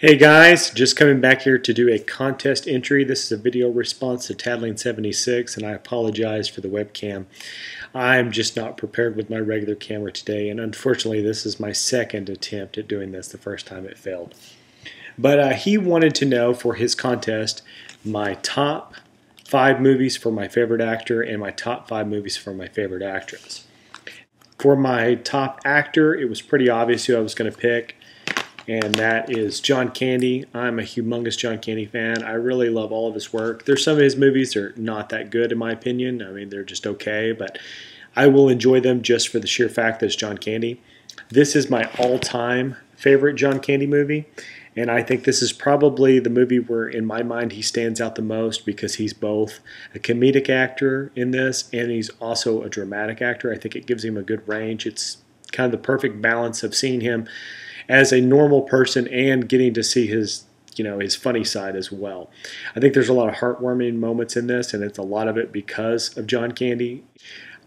Hey guys, just coming back here to do a contest entry. This is a video response to Tadling76, and I apologize for the webcam. I'm just not prepared with my regular camera today, and unfortunately this is my second attempt at doing this. The first time it failed. But he wanted to know for his contest my top 5 movies for my favorite actor and my top 5 movies for my favorite actress. For my top actor, it was pretty obvious who I was going to pick, and that is John Candy. I'm a humongous John Candy fan. I really love all of his work. There's some of his movies that are not that good in my opinion. I mean, they're just okay, but I will enjoy them just for the sheer fact that it's John Candy. This is my all-time favorite John Candy movie, and I think this is probably the movie where, in my mind, he stands out the most because he's both a comedic actor in this and he's also a dramatic actor. I think it gives him a good range. It's kind of the perfect balance of seeing him as a normal person and getting to see his funny side as well. I think there's a lot of heartwarming moments in this, and it's a lot of it because of John Candy.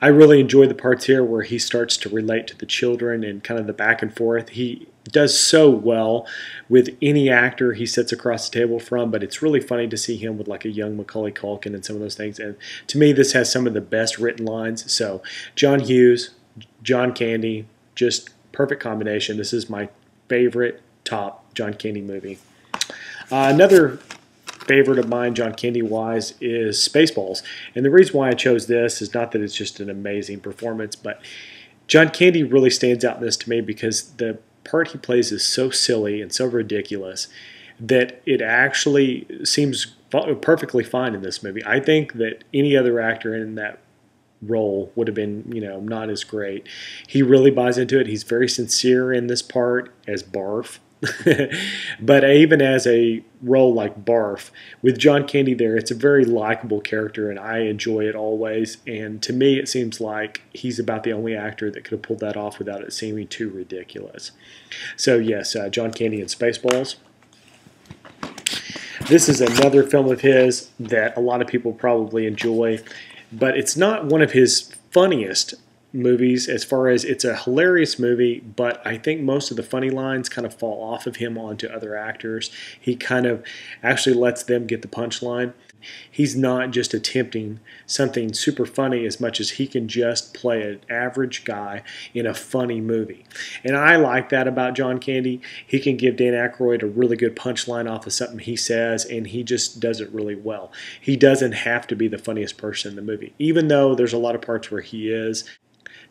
I really enjoy the parts here where he starts to relate to the children and kind of the back and forth. He does so well with any actor he sits across the table from, but it's really funny to see him with like a young Macaulay Culkin and some of those things. And to me, this has some of the best written lines. So John Hughes, John Candy, just perfect combination. This is my favorite top John Candy movie. Another favorite of mine, John Candy-wise, is Spaceballs. And the reason why I chose this is not that it's just an amazing performance, but John Candy really stands out in this to me because the part he plays is so silly and so ridiculous that it actually seems perfectly fine in this movie. I think that any other actor in that role would have been, not as great. He really buys into it. He's very sincere in this part as Barf. But even as a role like Barf, with John Candy there, it's a very likable character, and I enjoy it always. And to me, it seems like he's about the only actor that could have pulled that off without it seeming too ridiculous. So yes, John Candy and Spaceballs. This is another film of his that a lot of people probably enjoy, but it's not one of his funniest movies as far as it's a hilarious movie, but I think most of the funny lines kind of fall off of him onto other actors. He kind of actually lets them get the punchline. He's not just attempting something super funny as much as he can just play an average guy in a funny movie. And I like that about John Candy. He can give Dan Aykroyd a really good punchline off of something he says, and he just does it really well. He doesn't have to be the funniest person in the movie, even though there's a lot of parts where he is.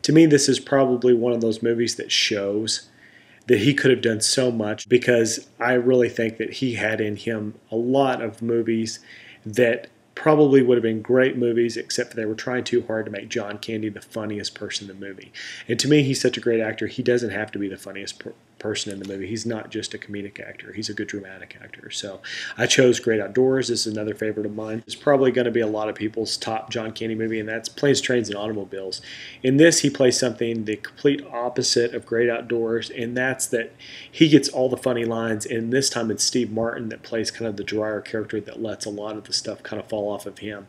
To me, this is probably one of those movies that shows that he could have done so much, because I really think that he had in him a lot of movies that probably would have been great movies, except for they were trying too hard to make John Candy the funniest person in the movie. And to me, he's such a great actor, he doesn't have to be the funniest person in the movie. He's not just a comedic actor, he's a good dramatic actor. So I chose Great Outdoors. This is another favorite of mine. It's probably going to be a lot of people's top John Candy movie, and that's Planes, Trains, and Automobiles. In this, he plays something the complete opposite of Great Outdoors, and that's that he gets all the funny lines, and this time it's Steve Martin that plays kind of the drier character that lets a lot of the stuff kind of fall off of him.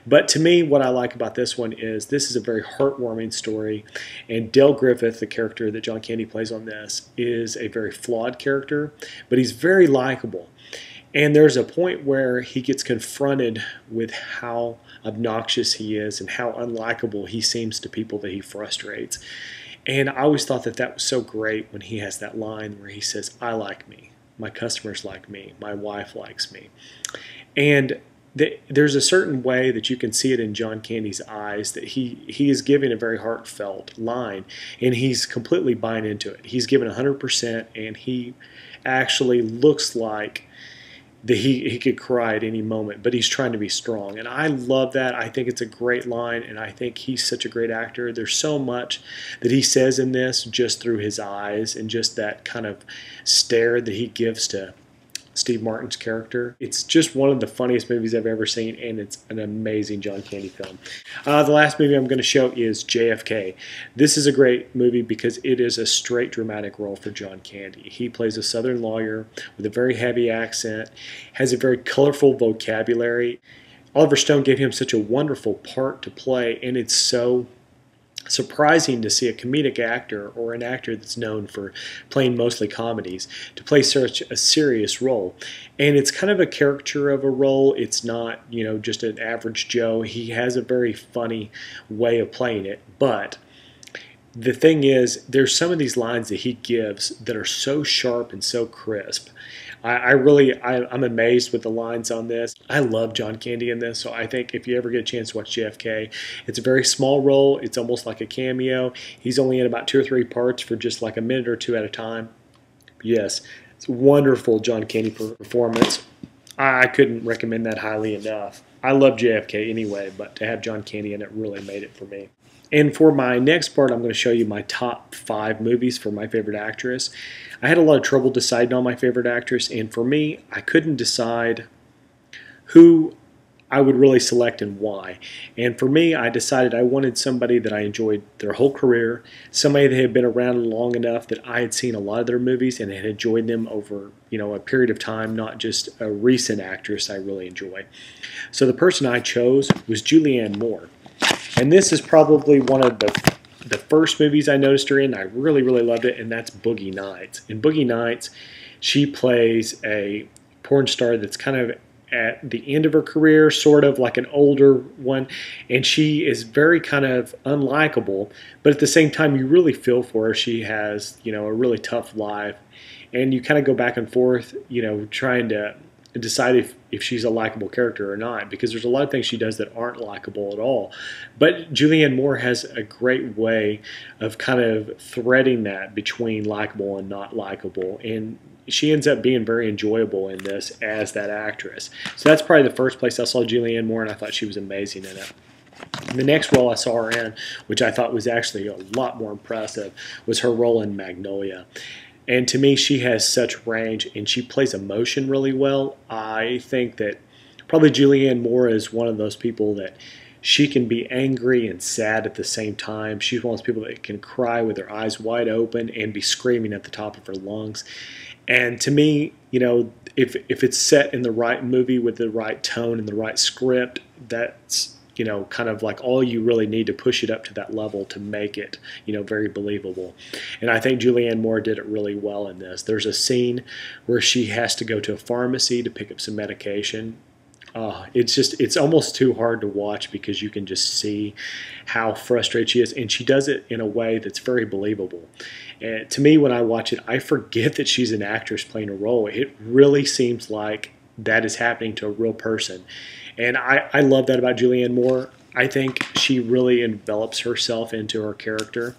But to me, what I like about this one is this is a very heartwarming story, and Dale Griffith, the character that John Candy plays on this, is a very flawed character, but he's very likable. And there's a point where he gets confronted with how obnoxious he is and how unlikable he seems to people that he frustrates. And I always thought that that was so great when he has that line where he says, "I like me, my customers like me, my wife likes me." And there's a certain way that you can see it in John Candy's eyes that he is giving a very heartfelt line, and he's completely buying into it. He's given 100%, and he actually looks like that he could cry at any moment, but he's trying to be strong. And I love that. I think it's a great line, and I think he's such a great actor. There's so much that he says in this just through his eyes and just that kind of stare that he gives to Steve Martin's character. It's just one of the funniest movies I've ever seen, and it's an amazing John Candy film. The last movie I'm going to show is JFK. This is a great movie because it is a straight dramatic role for John Candy. He plays a Southern lawyer with a very heavy accent, has a very colorful vocabulary. Oliver Stone gave him such a wonderful part to play, and it's so surprising to see a comedic actor or an actor that's known for playing mostly comedies to play such a serious role. And it's kind of a caricature of a role. It's not, just an average Joe. He has a very funny way of playing it. But the thing is, there's some of these lines that he gives that are so sharp and so crisp. I'm amazed with the lines on this. I love John Candy in this, so I think if you ever get a chance to watch JFK, it's a very small role. It's almost like a cameo. He's only in about 2 or 3 parts for just like a minute or 2 at a time. Yes, it's a wonderful John Candy performance. I couldn't recommend that highly enough. I love JFK anyway, but to have John Candy in it really made it for me. And for my next part, I'm going to show you my top 5 movies for my favorite actress. I had a lot of trouble deciding on my favorite actress, and for me, I couldn't decide who I would really select and why. And for me, I decided I wanted somebody that I enjoyed their whole career, somebody that had been around long enough that I had seen a lot of their movies and had enjoyed them over, a period of time, not just a recent actress I really enjoy. So the person I chose was Julianne Moore. And this is probably one of the first movies I noticed her in. I really, really loved it, and that's Boogie Nights. In Boogie Nights, she plays a porn star that's kind of at the end of her career, sort of like an older one, and she is very kind of unlikable, but at the same time, you really feel for her. She has, a really tough life, and you kind of go back and forth, trying to decide if she's a likable character or not, because there's a lot of things she does that aren't likable at all. But Julianne Moore has a great way of kind of threading that between likable and not likable, and she ends up being very enjoyable in this as that actress. So that's probably the first place I saw Julianne Moore, and I thought she was amazing in it. The next role I saw her in, which I thought was actually a lot more impressive, was her role in Magnolia. And to me, she has such range, and she plays emotion really well. I think that probably Julianne Moore is one of those people that she can be angry and sad at the same time. She's one of those people that can cry with her eyes wide open and be screaming at the top of her lungs. And to me, if it's set in the right movie with the right tone and the right script, that's kind of like all you really need to push it up to that level to make it, very believable. And I think Julianne Moore did it really well in this. There's a scene where she has to go to a pharmacy to pick up some medication. It's almost too hard to watch because you can just see how frustrated she is, and she does it in a way that's very believable. And to me, when I watch it, I forget that she's an actress playing a role. It really seems like that is happening to a real person. And I love that about Julianne Moore. I think she really envelops herself into her character.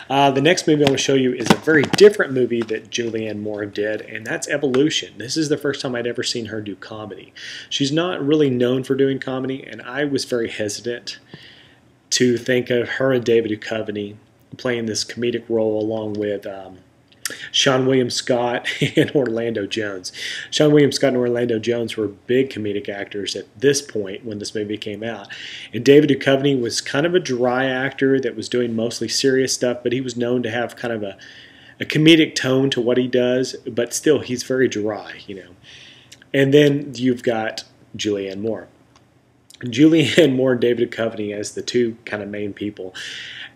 The next movie I want to show you is a very different movie that Julianne Moore did, and that's Evolution. This is the first time I'd ever seen her do comedy. She's not really known for doing comedy, and I was very hesitant to think of her and David Duchovny playing this comedic role along with Seann William Scott and Orlando Jones. Seann William Scott and Orlando Jones were big comedic actors at this point when this movie came out. And David Duchovny was kind of a dry actor that was doing mostly serious stuff, but he was known to have kind of a comedic tone to what he does, but still he's very dry, And then you've got Julianne Moore. Julianne Moore and David Duchovny as the two kind of main people.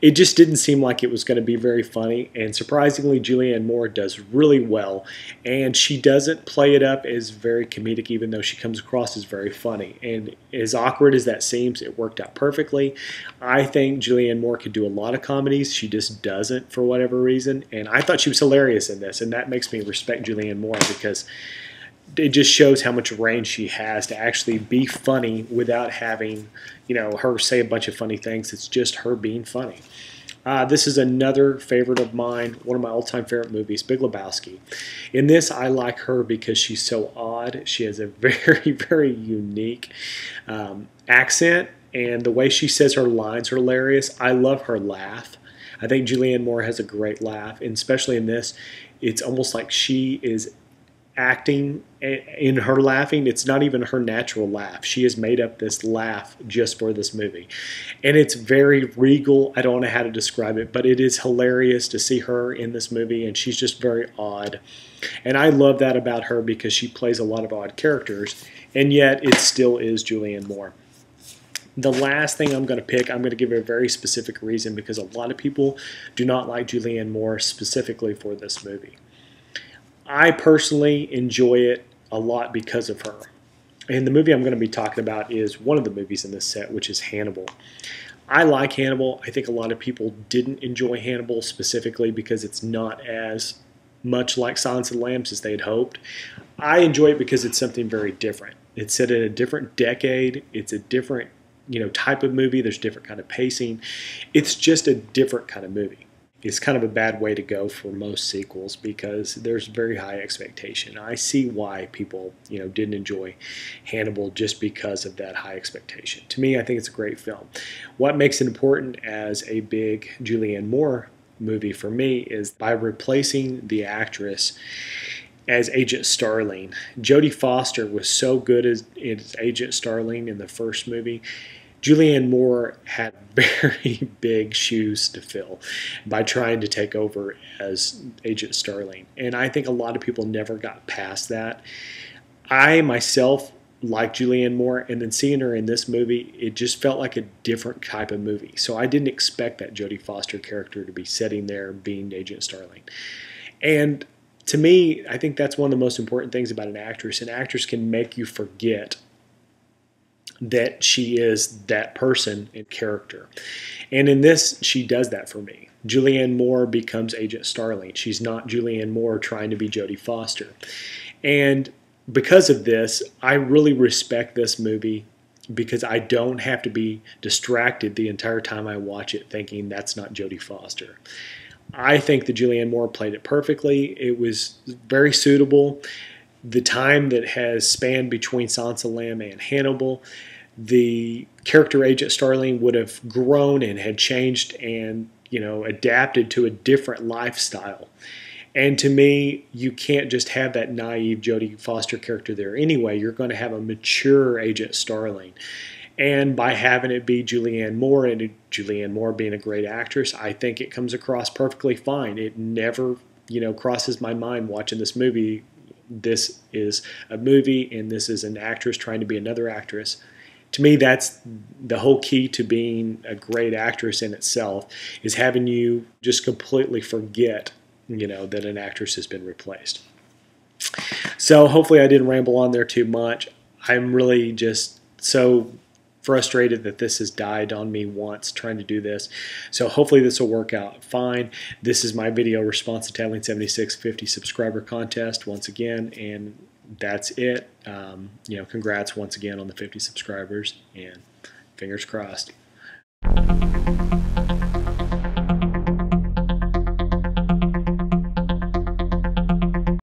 It just didn't seem like it was going to be very funny, and surprisingly, Julianne Moore does really well, and she doesn't play it up as very comedic, even though she comes across as very funny. And as awkward as that seems, it worked out perfectly. I think Julianne Moore could do a lot of comedies. She just doesn't for whatever reason, and I thought she was hilarious in this, and that makes me respect Julianne Moore because it just shows how much range she has to actually be funny without having, her say a bunch of funny things. It's just her being funny. This is another favorite of mine, one of my all-time favorite movies, Big Lebowski. In this, I like her because she's so odd. She has a very, very unique accent, and the way she says her lines are hilarious. I love her laugh. I think Julianne Moore has a great laugh, and especially in this, it's almost like she is acting in her laughing. It's not even her natural laugh. She has made up this laugh just for this movie. And it's very regal. I don't know how to describe it, but it is hilarious to see her in this movie, and she's just very odd. And I love that about her because she plays a lot of odd characters, and yet it still is Julianne Moore. The last thing I'm going to pick, I'm going to give a very specific reason because a lot of people do not like Julianne Moore specifically for this movie. I personally enjoy it a lot because of her. And the movie I'm going to be talking about is one of the movies in this set, which is Hannibal. I like Hannibal. I think a lot of people didn't enjoy Hannibal specifically because it's not as much like Silence of the Lambs as they'd hoped. I enjoy it because it's something very different. It's set in a different decade. It's a different, type of movie. There's different kind of pacing. It's just a different kind of movie. It's kind of a bad way to go for most sequels because there's very high expectation. I see why people, didn't enjoy Hannibal just because of that high expectation. To me, I think it's a great film. What makes it important as a big Julianne Moore movie for me is by replacing the actress as Agent Starling. Jodie Foster was so good as Agent Starling in the first movie. Julianne Moore had very big shoes to fill by trying to take over as Agent Starling. And I think a lot of people never got past that. I myself like Julianne Moore, and then seeing her in this movie, it just felt like a different type of movie. So I didn't expect that Jodie Foster character to be sitting there being Agent Starling. And to me, I think that's one of the most important things about an actress. An actress can make you forget that she is that person in character. And in this, she does that for me. Julianne Moore becomes Agent Starling. She's not Julianne Moore trying to be Jodie Foster. And because of this, I really respect this movie because I don't have to be distracted the entire time I watch it thinking that's not Jodie Foster. I think that Julianne Moore played it perfectly. It was very suitable. The time that has spanned between Silence of the Lamb and Hannibal, the character Agent Starling would have grown and had changed and adapted to a different lifestyle. And to me, you can't just have that naive Jodie Foster character there anyway. You're going to have a mature Agent Starling. And by having it be Julianne Moore, and Julianne Moore being a great actress, I think it comes across perfectly fine. It never, crosses my mind watching this movie. This is a movie, and this is an actress trying to be another actress. To me, that's the whole key to being a great actress in itself, is having you just completely forget, that an actress has been replaced. So hopefully I didn't ramble on there too much. I'm really just so frustrated that this has died on me once trying to do this. So hopefully this will work out fine. This is my video response to Tadling76 50 subscriber contest once again, and that's it. Congrats once again on the 50 subscribers, and fingers crossed.